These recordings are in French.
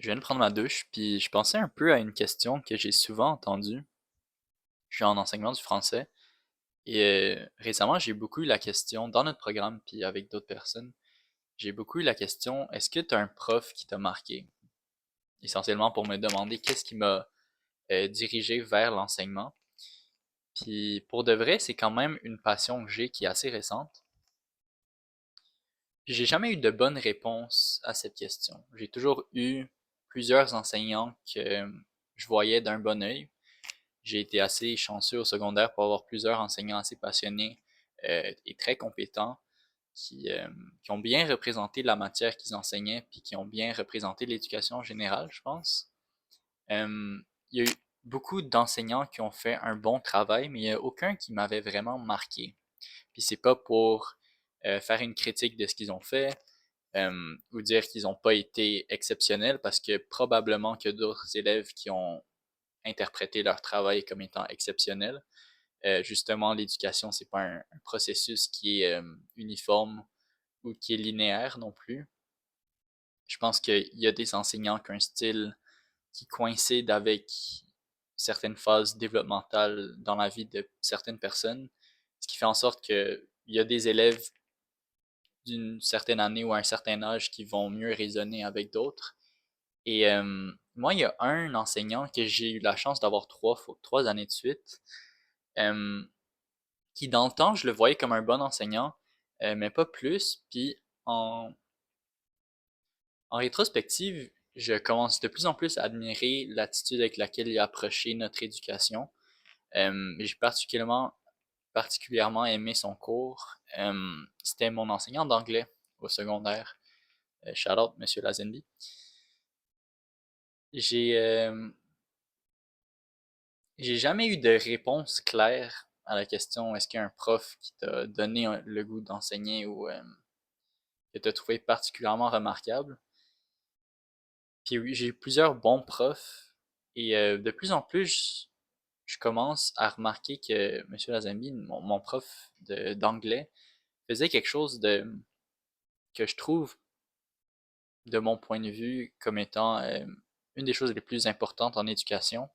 Je viens de prendre ma douche, puis je pensais un peu à une question que j'ai souvent entendue. Je suis en enseignement du français et récemment, j'ai beaucoup eu la question dans notre programme, puis avec d'autres personnes, j'ai beaucoup eu la question, est-ce que tu as un prof qui t'a marqué? Essentiellement pour me demander qu'est-ce qui m'a dirigé vers l'enseignement. Puis pour de vrai, c'est quand même une passion que j'ai qui est assez récente. Puis j'ai jamais eu de bonne réponse à cette question. J'ai toujours eu plusieurs enseignants que je voyais d'un bon œil. J'ai été assez chanceux au secondaire pour avoir plusieurs enseignants assez passionnés et très compétents qui, qui ont bien représenté la matière qu'ils enseignaient puis qui ont bien représenté l'éducation générale, je pense. Il y a eu beaucoup d'enseignants qui ont fait un bon travail, mais il n'y a aucun qui m'avait vraiment marqué. Puis c'est pas pour faire une critique de ce qu'ils ont fait ou dire qu'ils n'ont pas été exceptionnels parce que probablement qu'il y a d'autres élèves qui ont interprété leur travail comme étant exceptionnel. Justement, l'éducation, c'est pas un processus qui est uniforme ou qui est linéaire non plus. Je pense qu'il y a des enseignants qui ont un style qui coïncide avec certaines phases développementales dans la vie de certaines personnes, ce qui fait en sorte qu'il y a des élèves d'une certaine année ou à un certain âge qui vont mieux raisonner avec d'autres. Et moi, il y a un enseignant que j'ai eu la chance d'avoir trois années de suite, euh, qui dans le temps, je le voyais comme un bon enseignant, mais pas plus. Puis en, en rétrospective, je commence de plus en plus à admirer l'attitude avec laquelle il a approché notre éducation. J'ai particulièrement aimé son cours. C'était mon enseignant d'anglais au secondaire. Shout out, Monsieur Lazenby. J'ai j'ai jamais eu de réponse claire à la question est-ce qu'il y a un prof qui t'a donné le goût d'enseigner ou que tu as trouvé particulièrement remarquable. Puis oui, j'ai eu plusieurs bons profs et de plus en plus, je commence à remarquer que Monsieur Lazambi, mon prof d'anglais, faisait quelque chose que je trouve, de mon point de vue, comme étant une des choses les plus importantes en éducation.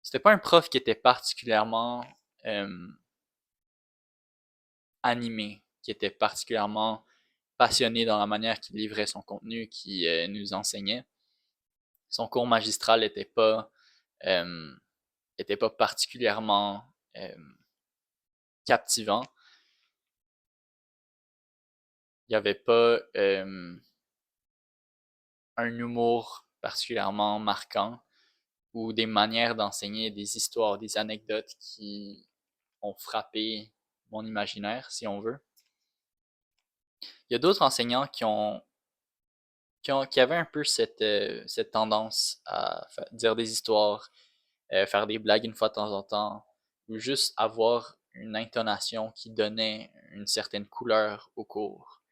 C'était pas un prof qui était particulièrement euh, animé, qui était particulièrement passionné dans la manière qu'il livrait son contenu, qu'il nous enseignait. Son cours magistral euh, était pas particulièrement captivant. Il n'y avait pas un humour particulièrement marquant ou des manières d'enseigner, des histoires, des anecdotes qui ont frappé mon imaginaire, si on veut. Il y a d'autres enseignants qui avaient un peu cette tendance à dire des histoires, faire des blagues une fois de temps en temps, ou juste avoir une intonation qui donnait une certaine couleur au cours.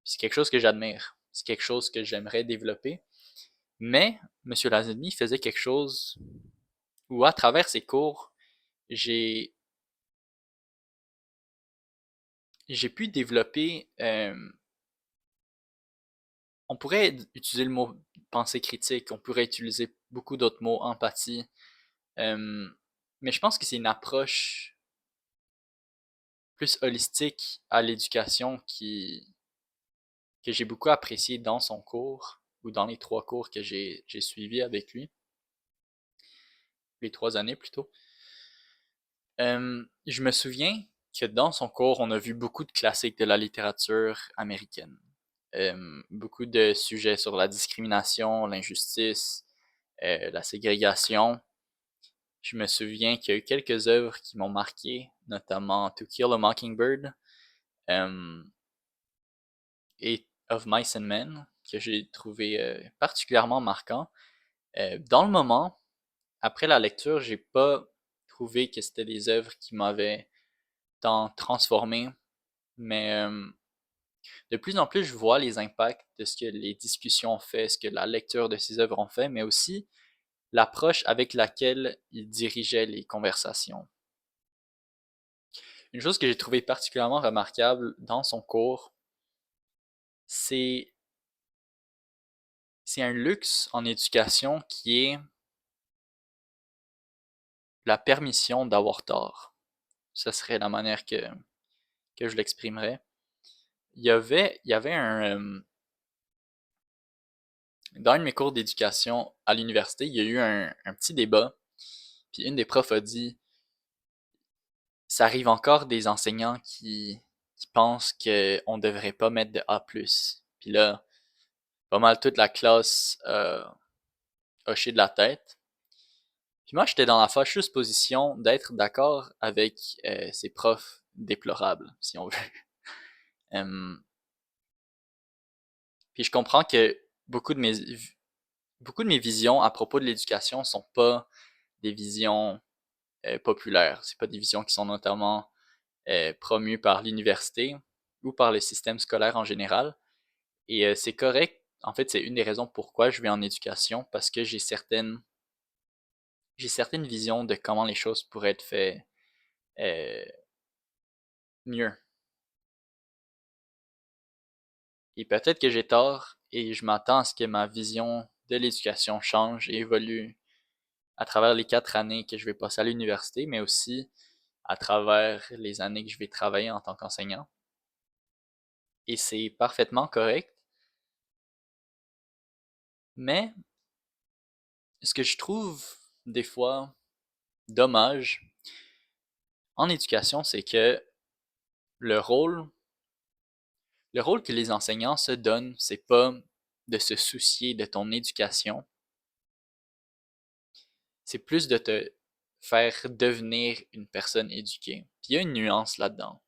C'est quelque chose que j'admire. C'est quelque chose que j'aimerais développer. Mais Monsieur Lazany faisait quelque chose où, à travers ses cours, j'ai j'ai pu développer. On pourrait utiliser le mot pensée critique. On pourrait utiliser beaucoup d'autres mots, empathie. Euh, mais je pense que c'est une approche plus holistique à l'éducation que j'ai beaucoup apprécié dans son cours ou dans les trois cours que j'ai suivis avec lui, les 3 années plutôt. Je me souviens que dans son cours, on a vu beaucoup de classiques de la littérature américaine. Beaucoup de sujets sur la discrimination, l'injustice, la ségrégation. Je me souviens qu'il y a eu quelques œuvres qui m'ont marqué, notamment To Kill a Mockingbird euh, et Of Mice and Men, que j'ai trouvé particulièrement marquant. Dans le moment, après la lecture, j'ai pas trouvé que c'était des œuvres qui m'avaient tant transformé, mais de plus en plus, je vois les impacts de ce que les discussions ont fait, ce que la lecture de ces œuvres ont fait, mais aussi l'approche avec laquelle il dirigeait les conversations. Une chose que j'ai trouvé particulièrement remarquable dans son cours, c'est c'est un luxe en éducation qui est la permission d'avoir tort. Ce serait la manière que je l'exprimerais. Il y avait dans un de mes cours d'éducation à l'université, il y a eu un petit débat, puis une des profs a dit, ça arrive encore des enseignants qui pensent qu'on ne devrait pas mettre de A+. Puis là, pas mal toute la classe a hoché de la tête. Puis moi, j'étais dans la fâcheuse position d'être d'accord avec ces profs déplorables, si on veut. Hum, Puis je comprends que beaucoup de mes visions à propos de l'éducation sont pas des visions populaires. C'est pas des visions qui sont notamment promues par l'université ou par le système scolaire en général. Et c'est correct. En fait, c'est une des raisons pourquoi je vais en éducation, parce que j'ai certaines visions de comment les choses pourraient être faites euh, mieux. Et peut-être que j'ai tort et je m'attends à ce que ma vision de l'éducation change et évolue à travers les 4 années que je vais passer à l'université, mais aussi à travers les années que je vais travailler en tant qu'enseignant. Et c'est parfaitement correct. Mais ce que je trouve des fois dommage en éducation, c'est que le rôle, le rôle que les enseignants se donnent, c'est pas de se soucier de ton éducation, c'est plus de te faire devenir une personne éduquée. Puis il y a une nuance là-dedans.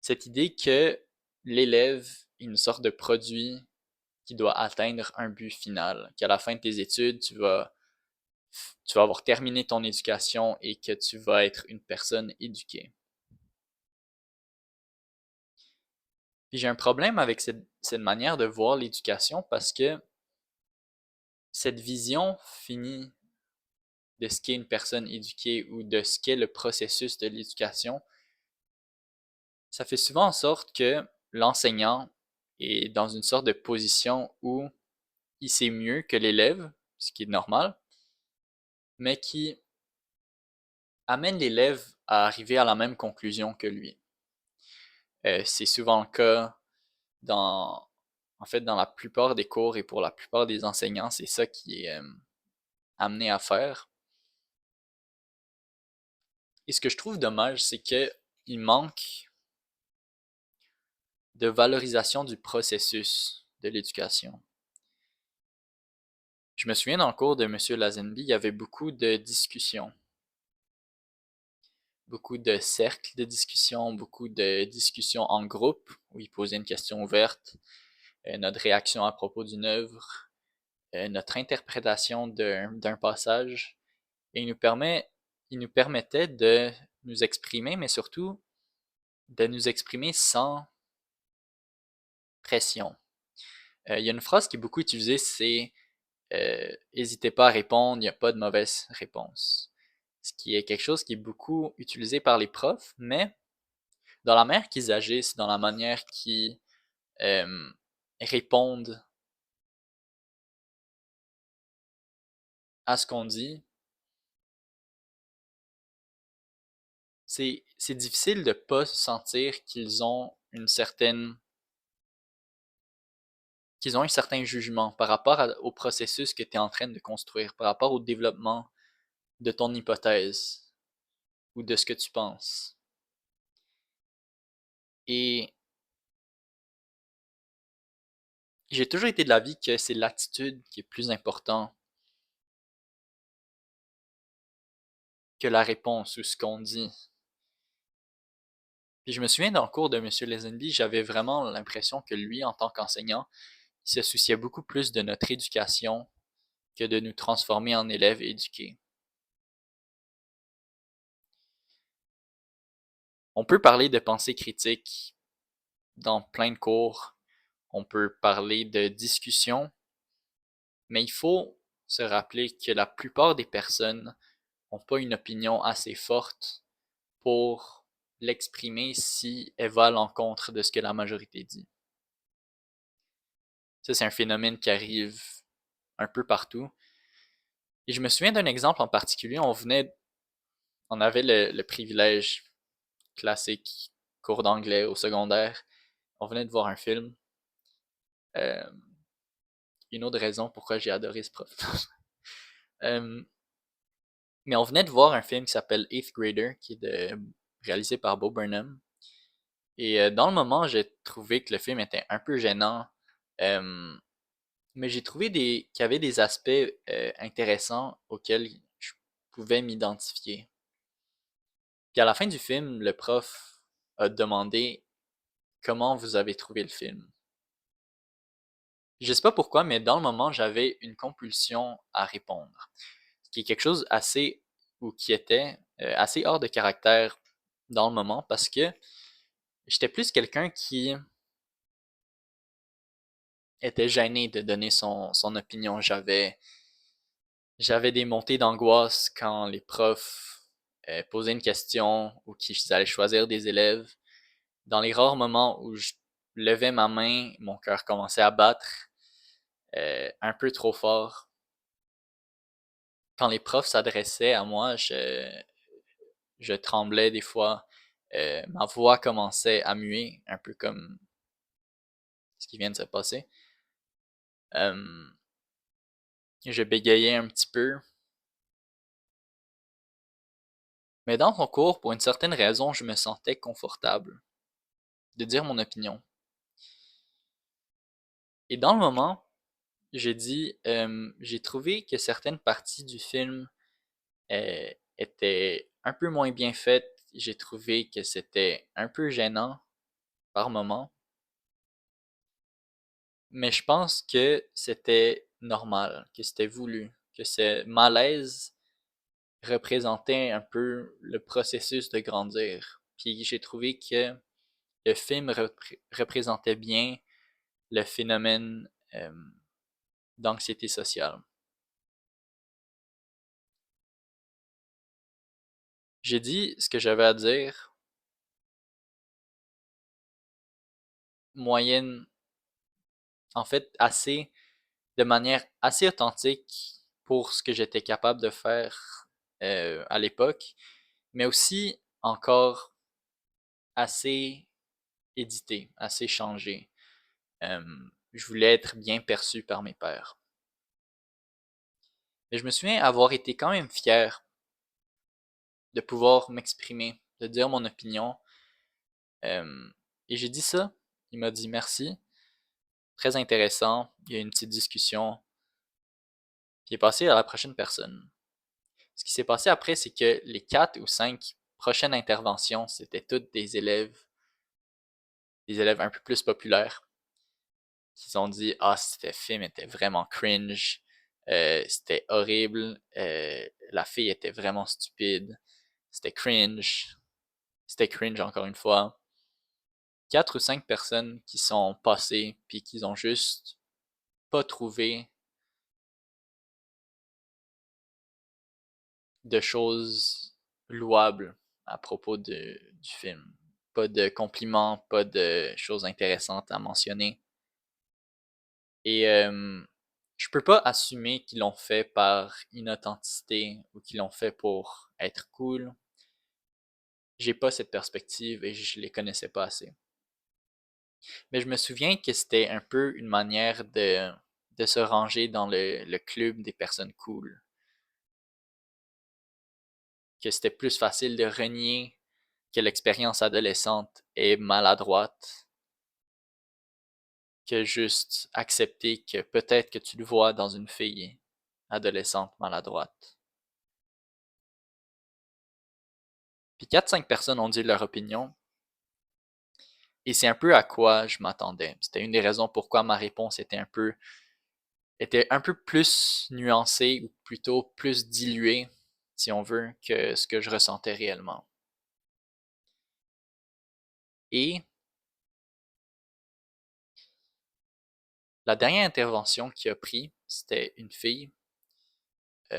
Cette idée que l'élève est une sorte de produit qui doit atteindre un but final, qu'à la fin de tes études, tu vas avoir terminé ton éducation et que tu vas être une personne éduquée. Puis j'ai un problème avec cette manière de voir l'éducation parce que cette vision finie de ce qu'est une personne éduquée ou de ce qu'est le processus de l'éducation, ça fait souvent en sorte que l'enseignant est dans une sorte de position où il sait mieux que l'élève, ce qui est normal, mais qui amène l'élève à arriver à la même conclusion que lui. C'est souvent le cas dans, en fait, dans la plupart des cours et pour la plupart des enseignants, c'est ça qui est amené à faire. Et ce que je trouve dommage, c'est que il manque de valorisation du processus de l'éducation. Je me souviens dans le cours de M. Lazenby, il y avait beaucoup de discussions, beaucoup de cercles de discussion, beaucoup de discussions en groupe où il posait une question ouverte, notre réaction à propos d'une œuvre, notre interprétation d'un passage, et il nous permettait de nous exprimer, mais surtout de nous exprimer sans pression. Il y a une phrase qui est beaucoup utilisée, c'est n'hésitez pas à répondre, il n'y a pas de mauvaise réponse. Ce qui est quelque chose qui est beaucoup utilisé par les profs, mais dans la manière qu'ils agissent, dans la manière qu'ils euh, répondent à ce qu'on dit, c'est difficile de ne pas sentir qu'ils ont un certain jugement par rapport au processus que tu es en train de construire, par rapport au développement de ton hypothèse ou de ce que tu penses. Et j'ai toujours été de l'avis que c'est l'attitude qui est plus important que la réponse ou ce qu'on dit. Puis je me souviens dans le cours de M. Lesenby, j'avais vraiment l'impression que lui, en tant qu'enseignant, il se souciait beaucoup plus de notre éducation que de nous transformer en élèves éduqués. On peut parler de pensée critique dans plein de cours, on peut parler de discussion, mais il faut se rappeler que la plupart des personnes n'ont pas une opinion assez forte pour l'exprimer si elle va à l'encontre de ce que la majorité dit. Ça, c'est un phénomène qui arrive un peu partout. Et je me souviens d'un exemple en particulier. On avait le privilège classique, cours d'anglais au secondaire. On venait de voir un film. Euh, une autre raison pourquoi j'ai adoré ce prof. Euh, mais on venait de voir un film qui s'appelle Eighth Grader, qui est réalisé par Bo Burnham. Et dans le moment, j'ai trouvé que le film était un peu gênant. Euh, mais j'ai trouvé qu'il y avait des aspects intéressants auxquels je pouvais m'identifier. Puis à la fin du film, le prof a demandé comment vous avez trouvé le film. Je sais pas pourquoi, mais dans le moment, j'avais une compulsion à répondre. Ce qui est quelque chose assez, ou qui était assez hors de caractère dans le moment, parce que j'étais plus quelqu'un qui était gêné de donner son opinion. J'avais des montées d'angoisse quand les profs posaient une question ou qu'ils allaient choisir des élèves. Dans les rares moments où je levais ma main, mon cœur commençait à battre un peu trop fort. Quand les profs s'adressaient à moi, je tremblais des fois. Ma voix commençait à muer, un peu comme ce qui vient de se passer. Euh, je bégayais un petit peu. Mais dans mon cours, pour une certaine raison, je me sentais confortable de dire mon opinion. Et dans le moment, j'ai trouvé que certaines parties du film étaient un peu moins bien faites. J'ai trouvé que c'était un peu gênant par moment. Mais je pense que c'était normal, que c'était voulu, que ce malaise représentait un peu le processus de grandir. Puis j'ai trouvé que le film représentait bien le phénomène d'anxiété sociale. J'ai dit ce que j'avais à dire, moyenne, en fait, de manière assez authentique pour ce que j'étais capable de faire à l'époque, mais aussi encore assez édité, assez changé. Euh, je voulais être bien perçu par mes pairs. Mais je me souviens avoir été quand même fier de pouvoir m'exprimer, de dire mon opinion. Euh, et j'ai dit ça. Il m'a dit merci. Très intéressant. Il y a eu une petite discussion. Puis il est passé à la prochaine personne. Ce qui s'est passé après, c'est que les 4 ou 5 prochaines interventions, c'était toutes des élèves un peu plus populaires, qui ont dit ah, ce film était vraiment cringe, c'était horrible, la fille était vraiment stupide, c'était cringe, c'était cringe encore une fois. 4 ou 5 personnes qui sont passées puis qui ont juste pas trouvé de choses louables à propos du film. Pas de compliments, pas de choses intéressantes à mentionner. Et je peux pas assumer qu'ils l'ont fait par inauthenticité ou qu'ils l'ont fait pour être cool. J'ai pas cette perspective et je les connaissais pas assez. Mais je me souviens que c'était un peu une manière de se ranger dans le club des personnes cool. Que c'était plus facile de renier que l'expérience adolescente est maladroite que juste accepter que peut-être que tu le vois dans une fille adolescente maladroite. Puis 4 5 personnes ont dit leur opinion, et c'est un peu à quoi je m'attendais. C'était une des raisons pourquoi ma réponse était un peu plus nuancée, ou plutôt plus diluée, si on veut, que ce que je ressentais réellement. Et la dernière intervention qui a pris, c'était une fille qui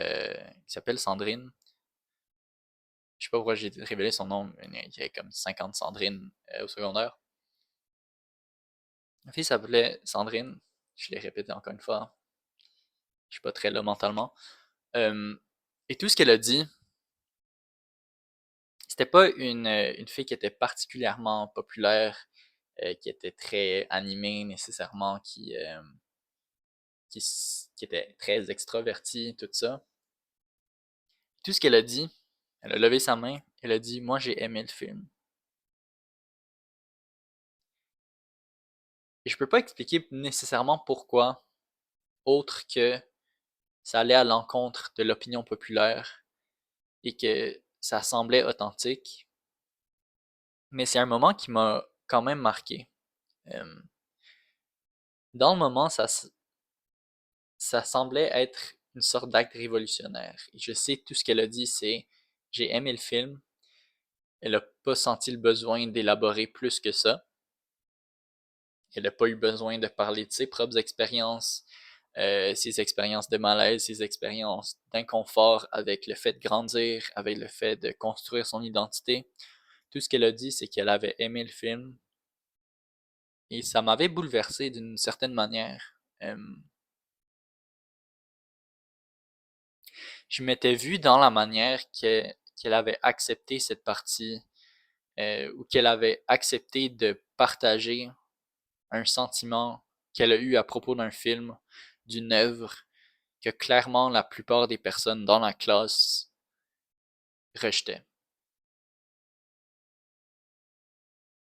s'appelle Sandrine. Je sais pas pourquoi j'ai révélé son nom, mais il y avait comme 50 Sandrine au secondaire. La fille s'appelait Sandrine. Je l'ai répété encore une fois. Je suis pas très là mentalement. Euh, et tout ce qu'elle a dit, c'était pas une fille qui était particulièrement populaire, qui était très animée nécessairement, qui était très extravertie, tout ça. Tout ce qu'elle a dit, elle a levé sa main, elle a dit, moi j'ai aimé le film. Et je peux pas expliquer nécessairement pourquoi, autre que ça allait à l'encontre de l'opinion populaire et que ça semblait authentique. Mais c'est un moment qui m'a quand même marqué. Euh, dans le moment, ça semblait être une sorte d'acte révolutionnaire. Et je sais tout ce qu'elle a dit, c'est j'ai aimé le film. Elle n'a pas senti le besoin d'élaborer plus que ça. Elle n'a pas eu besoin de parler de ses propres expériences, ses expériences de malaise, ses expériences d'inconfort avec le fait de grandir, avec le fait de construire son identité. Tout ce qu'elle a dit, c'est qu'elle avait aimé le film et ça m'avait bouleversé d'une certaine manière. Je m'étais vu dans la manière qu'elle avait accepté cette partie ou qu'elle avait accepté de partager un sentiment qu'elle a eu à propos d'un film, d'une œuvre que clairement la plupart des personnes dans la classe rejetaient.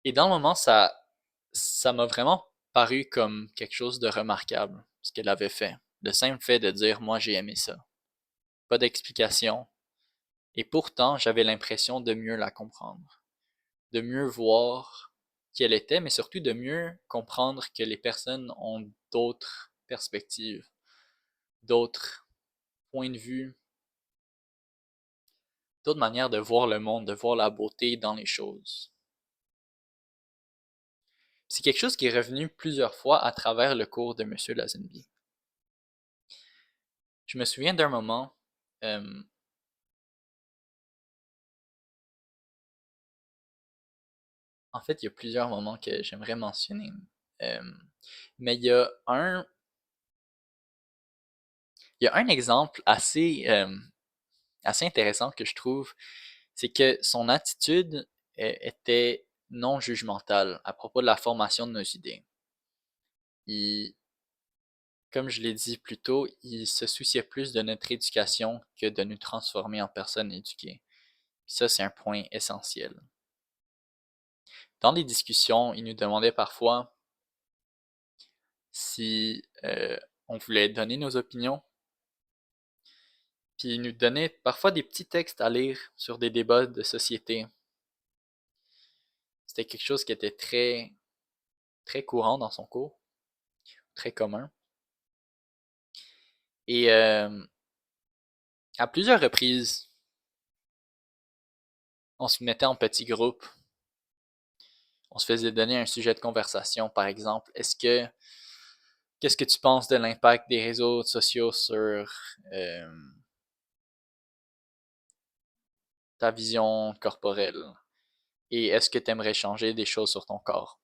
Et dans le moment, ça m'a vraiment paru comme quelque chose de remarquable, ce qu'elle avait fait. Le simple fait de dire, moi j'ai aimé ça. Pas d'explication. Et pourtant, j'avais l'impression de mieux la comprendre, de mieux voir qui elle était, mais surtout de mieux comprendre que les personnes ont d'autres perspectives, d'autres points de vue, d'autres manières de voir le monde, de voir la beauté dans les choses. C'est quelque chose qui est revenu plusieurs fois à travers le cours de Monsieur Lazenby. Je me souviens d'un moment, euh, en fait, il y a plusieurs moments que j'aimerais mentionner, euh, mais il y a un exemple assez intéressant que je trouve, c'est que son attitude était non jugementale à propos de la formation de nos idées. Il, Comme je l'ai dit plus tôt, il se souciait plus de notre éducation que de nous transformer en personnes éduquées. Ça, c'est un point essentiel. Dans les discussions, il nous demandait parfois si on voulait donner nos opinions, puis il nous donnait parfois des petits textes à lire sur des débats de société. C'était quelque chose qui était très courant dans son cours, très commun. Et à plusieurs reprises, on se mettait en petits groupes, on se faisait donner un sujet de conversation, par exemple, qu'est-ce que tu penses de l'impact des réseaux sociaux sur ta vision corporelle? Et est-ce que tu aimerais changer des choses sur ton corps?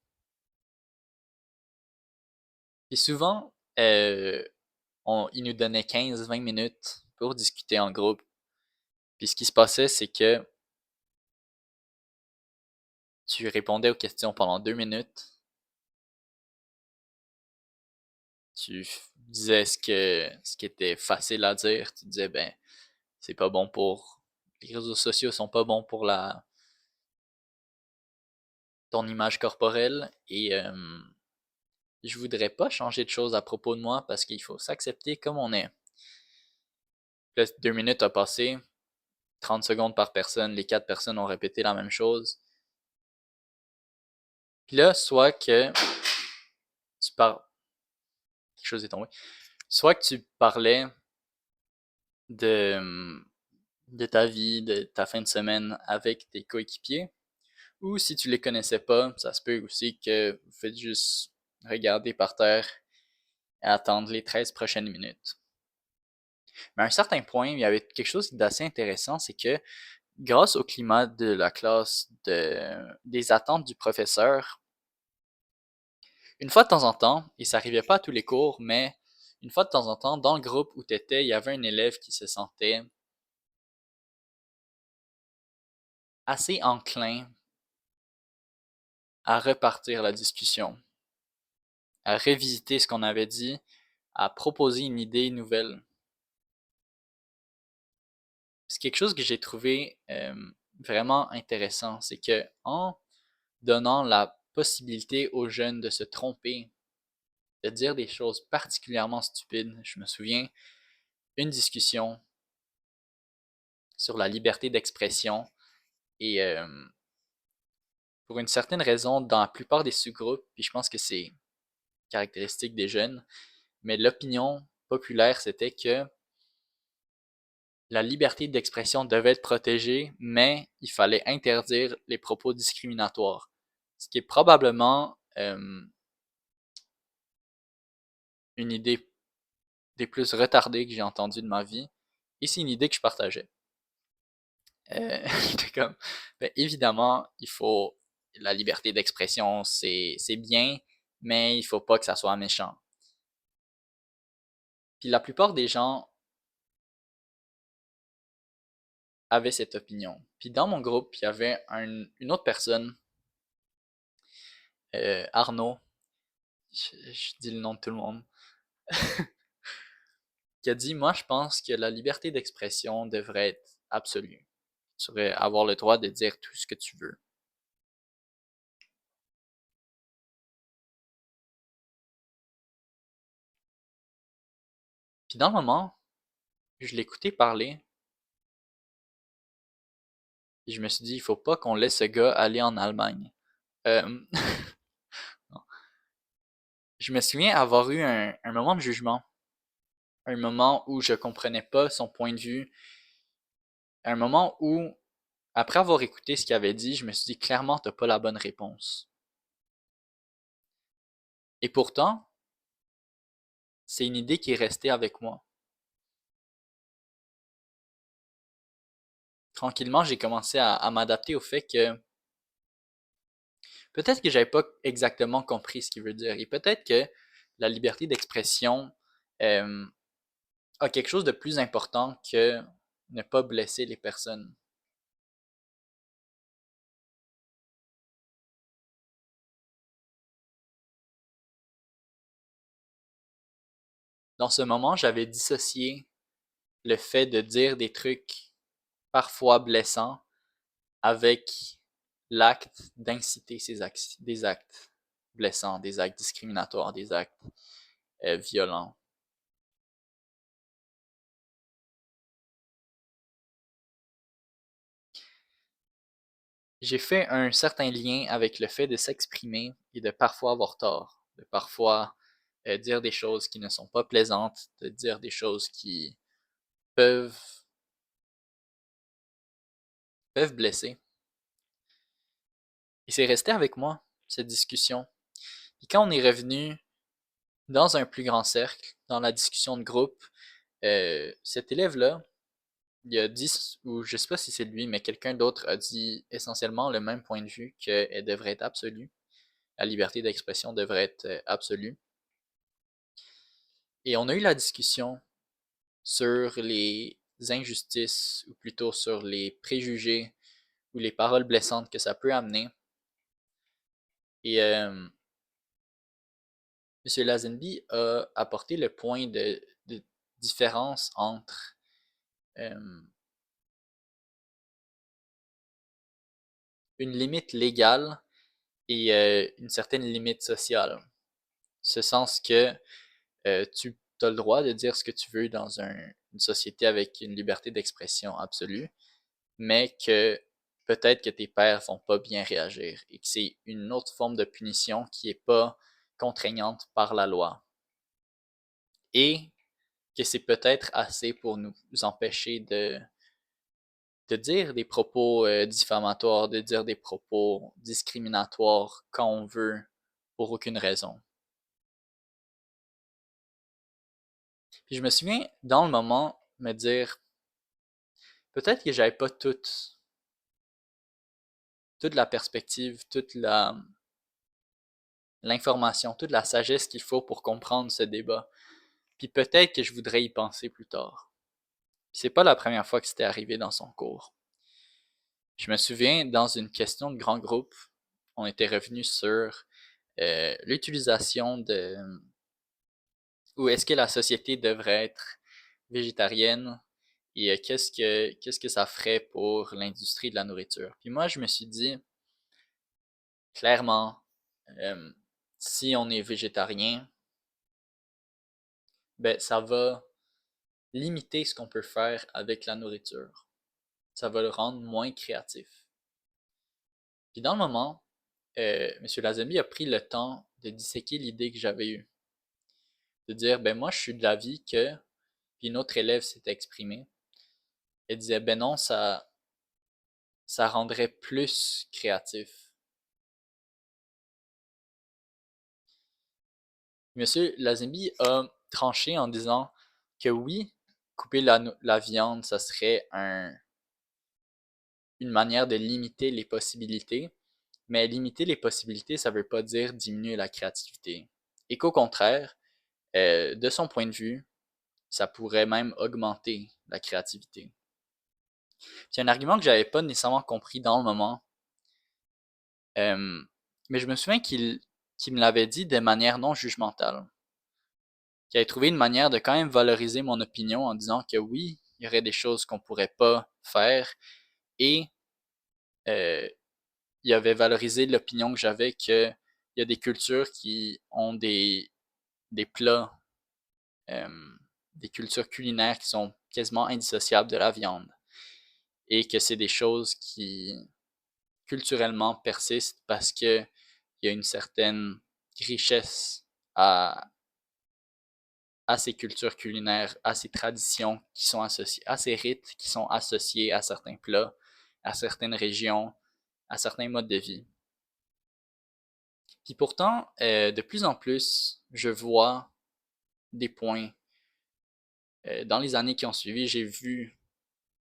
Puis souvent, il nous donnait 15-20 minutes pour discuter en groupe. Puis ce qui se passait, c'est que tu répondais aux questions pendant 2 minutes, tu disais ce qui était facile à dire, tu disais, ben, c'est pas bon pour, les réseaux sociaux sont pas bons pour ton image corporelle et je voudrais pas changer de choses à propos de moi parce qu'il faut s'accepter comme on est. Là, 2 minutes a passé, 30 secondes par personne, les 4 personnes ont répété la même chose. Puis là, soit que tu parles, quelque chose est tombé, soit que tu parlais de, de ta vie, de ta fin de semaine avec tes coéquipiers, ou si tu les connaissais pas, ça se peut aussi que vous faites juste regarder par terre et attendre les 13 prochaines minutes. Mais à un certain point, il y avait quelque chose d'assez intéressant, c'est que grâce au climat de la classe, des attentes du professeur, Une fois de temps en temps, et ça arrivait pas à tous les cours, mais une fois de temps en temps, dans le groupe où tu étais, il y avait un élève qui se sentait assez enclin à repartir la discussion, à revisiter ce qu'on avait dit, à proposer une idée nouvelle. C'est quelque chose que j'ai trouvé vraiment intéressant, c'est que en donnant la possibilité aux jeunes de se tromper, de dire des choses particulièrement stupides, je me souviens, une discussion sur la liberté d'expression et pour une certaine raison, dans la plupart des sous-groupes, puis je pense que c'est caractéristique des jeunes, mais l'opinion populaire, c'était que la liberté d'expression devait être protégée, mais il fallait interdire les propos discriminatoires. Ce qui est probablement une idée des plus retardées que j'ai entendues de ma vie, et c'est une idée que je partageais. J'étais comme, ben, évidemment, il faut la liberté d'expression, c'est bien, mais il faut pas que ça soit méchant. Puis la plupart des gens avaient cette opinion. Puis dans mon groupe, il y avait une autre personne, Arnaud, je dis le nom de tout le monde, qui a dit, moi je pense que la liberté d'expression devrait être absolue. Tu devrais avoir le droit de dire tout ce que tu veux. Puis dans le moment, je l'écoutais parler, et je me suis dit, il faut pas qu'on laisse ce gars aller en Allemagne. Euh, je me souviens avoir eu un moment de jugement, un moment où je comprenais pas son point de vue, un moment où, après avoir écouté ce qu'il avait dit, je me suis dit, clairement, t'as pas la bonne réponse. Et pourtant, c'est une idée qui est restée avec moi. Tranquillement, j'ai commencé à m'adapter au fait que peut-être que j'avais pas exactement compris ce qu'il veut dire. Et peut-être que la liberté d'expression euh, a quelque chose de plus important que ne pas blesser les personnes. Dans ce moment, j'avais dissocié le fait de dire des trucs parfois blessants avec l'acte d'inciter des actes blessants, des actes discriminatoires, des actes violents. J'ai fait un certain lien avec le fait de s'exprimer et de parfois avoir tort, de parfois dire des choses qui ne sont pas plaisantes, de dire des choses qui peuvent, peuvent blesser. Et c'est resté avec moi, cette discussion. Et quand on est revenu dans un plus grand cercle, dans la discussion de groupe, cet élève-là, il a dit, ou je sais pas si c'est lui, mais quelqu'un d'autre a dit essentiellement le même point de vue qu'elle devrait être absolue. La liberté d'expression devrait être absolue. Et on a eu la discussion sur les injustices, ou plutôt sur les préjugés ou les paroles blessantes que ça peut amener. Et M. Lazenby a apporté le point de différence entre euh, une limite légale et une certaine limite sociale. Ce sens que tu as le droit de dire ce que tu veux dans une société avec une liberté d'expression absolue, mais que peut-être que tes pairs vont pas bien réagir et que c'est une autre forme de punition qui est pas contraignante par la loi. Et que c'est peut-être assez pour nous empêcher de dire des propos diffamatoires, de dire des propos discriminatoires quand on veut, pour aucune raison. Puis je me souviens, dans le moment, me dire, peut-être que j'avais pas toute la perspective, toute l'information, toute la sagesse qu'il faut pour comprendre ce débat. Puis peut-être que je voudrais y penser plus tard. C'est pas la première fois que c'était arrivé dans son cours. Je me souviens, dans une question de grand groupe, on était revenu sur l'utilisation de ou est-ce que la société devrait être végétarienne et qu'est-ce que ça ferait pour l'industrie de la nourriture. Puis moi, je me suis dit, clairement, euh, si on est végétarien, ben ça va limiter ce qu'on peut faire avec la nourriture. Ça va le rendre moins créatif. Puis dans le moment, M. Lazenby a pris le temps de disséquer l'idée que j'avais eue. De dire, ben moi, je suis de l'avis que, puis une autre élève s'est exprimée, elle disait, ben non, ça rendrait plus créatif. Monsieur Lazenby a tranché en disant que oui, couper la viande, ça serait une manière de limiter les possibilités, mais limiter les possibilités, ça ne veut pas dire diminuer la créativité. Et qu'au contraire, de son point de vue, ça pourrait même augmenter la créativité. C'est un argument que j'avais pas nécessairement compris dans le moment, mais je me souviens qu'il me l'avait dit de manière non jugementale. Qu'il avait trouvé une manière de quand même valoriser mon opinion en disant que oui, il y aurait des choses qu'on pourrait pas faire et euh, il avait valorisé l'opinion que j'avais qu'il y a des cultures qui ont des plats, euh, des cultures culinaires qui sont quasiment indissociables de la viande et que c'est des choses qui culturellement persistent parce que il y a une certaine richesse à ces cultures culinaires, à ces traditions qui sont associées, à ces rites qui sont associés à certains plats, à certaines régions, à certains modes de vie. Puis pourtant, de plus en plus, je vois des points. Dans les années qui ont suivi, j'ai vu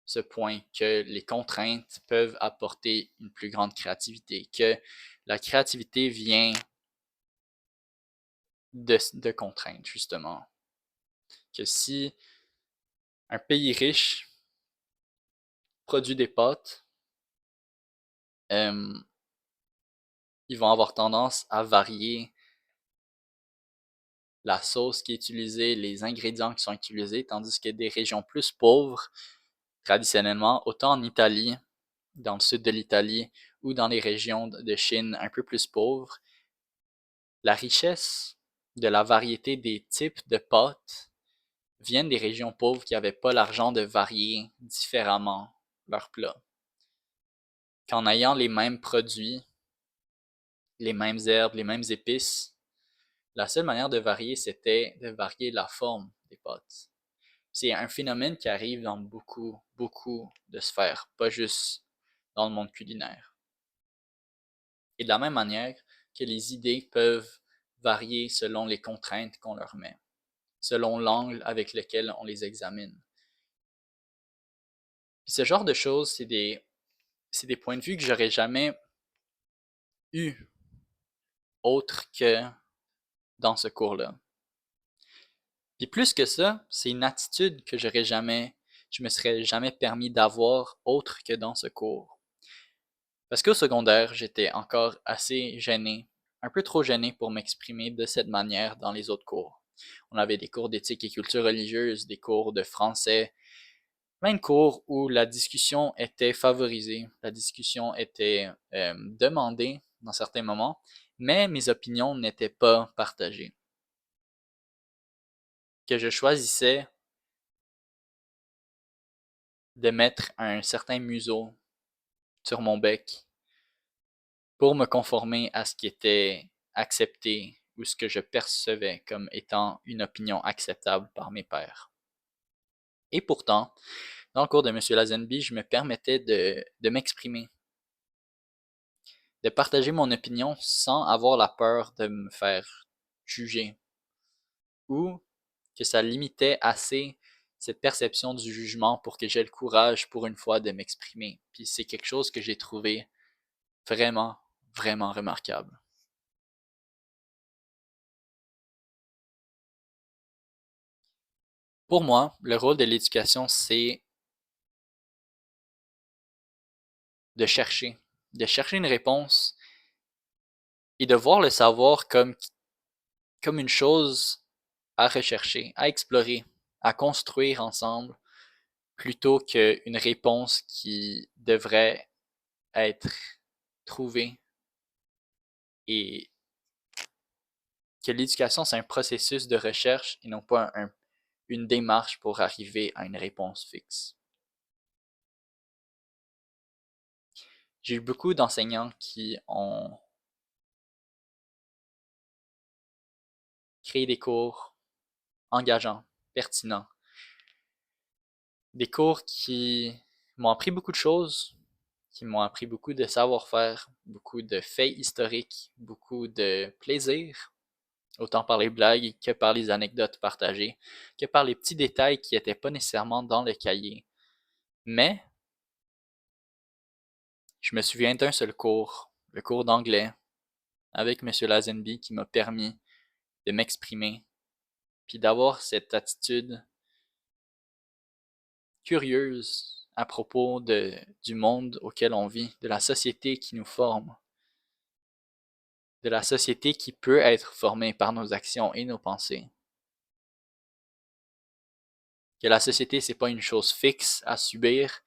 ce point que les contraintes peuvent apporter une plus grande créativité, que la créativité vient de contraintes, justement. Que si un pays riche produit des pâtes, euh, ils vont avoir tendance à varier la sauce qui est utilisée, les ingrédients qui sont utilisés, tandis que des régions plus pauvres, traditionnellement, autant en Italie, dans le sud de l'Italie, ou dans les régions de Chine un peu plus pauvres, la richesse de la variété des types de pâtes viennent des régions pauvres qui n'avaient pas l'argent de varier différemment leurs plats. Qu'en ayant les mêmes produits, les mêmes herbes, les mêmes épices, la seule manière de varier, c'était de varier la forme des pâtes. C'est un phénomène qui arrive dans beaucoup, beaucoup de sphères, pas juste dans le monde culinaire. Et de la même manière que les idées peuvent varier selon les contraintes qu'on leur met, selon l'angle avec lequel on les examine. Puis ce genre de choses, c'est des points de vue que j'aurais jamais eu autre que dans ce cours-là. Puis plus que ça, c'est une attitude que je me serais jamais permis d'avoir autre que dans ce cours. Parce qu'au secondaire, j'étais encore assez gêné, un peu trop gêné pour m'exprimer de cette manière dans les autres cours. On avait des cours d'éthique et culture religieuse, des cours de français, plein de cours où la discussion était favorisée, la discussion était demandée dans certains moments, mais mes opinions n'étaient pas partagées. Que je choisissais de mettre un certain museau sur mon bec pour me conformer à ce qui était accepté ou ce que je percevais comme étant une opinion acceptable par mes pairs. Et pourtant, dans le cours de M. Lazenby, je me permettais de m'exprimer, de partager mon opinion sans avoir la peur de me faire juger ou que ça limitait assez cette perception du jugement pour que j'aie le courage pour une fois de m'exprimer. Puis c'est quelque chose que j'ai trouvé vraiment, vraiment remarquable. Pour moi, le rôle de l'éducation, c'est de chercher, de chercher une réponse et de voir le savoir comme une chose à rechercher, à explorer, à construire ensemble, plutôt qu'une réponse qui devrait être trouvée et que l'éducation, c'est un processus de recherche et non pas une démarche pour arriver à une réponse fixe. J'ai eu beaucoup d'enseignants qui ont créé des cours engageants, pertinents, des cours qui m'ont appris beaucoup de choses, qui m'ont appris beaucoup de savoir-faire, beaucoup de faits historiques, beaucoup de plaisir, autant par les blagues que par les anecdotes partagées, que par les petits détails qui n'étaient pas nécessairement dans le cahier. Mais je me souviens d'un seul cours, le cours d'anglais, avec M. Lazenby, qui m'a permis de m'exprimer, puis d'avoir cette attitude curieuse à propos du monde auquel on vit, de la société qui nous forme, de la société qui peut être formée par nos actions et nos pensées. Que la société, c'est pas une chose fixe à subir,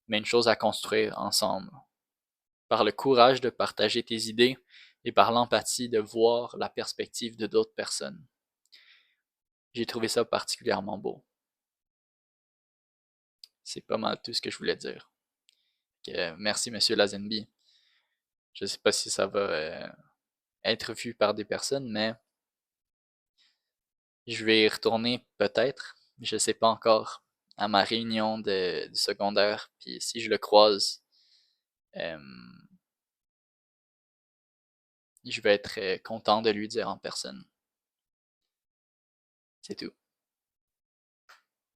mais une chose à construire ensemble. Par le courage de partager tes idées et par l'empathie de voir la perspective de d'autres personnes. J'ai trouvé ça particulièrement beau. C'est pas mal tout ce que je voulais dire. Merci, Monsieur Lazenby. Je sais pas si ça va être vu par des personnes, mais je vais y retourner peut-être. Je sais pas encore à ma réunion du secondaire. Puis si je le croise, euh, je vais être content de lui dire en personne. C'est tout.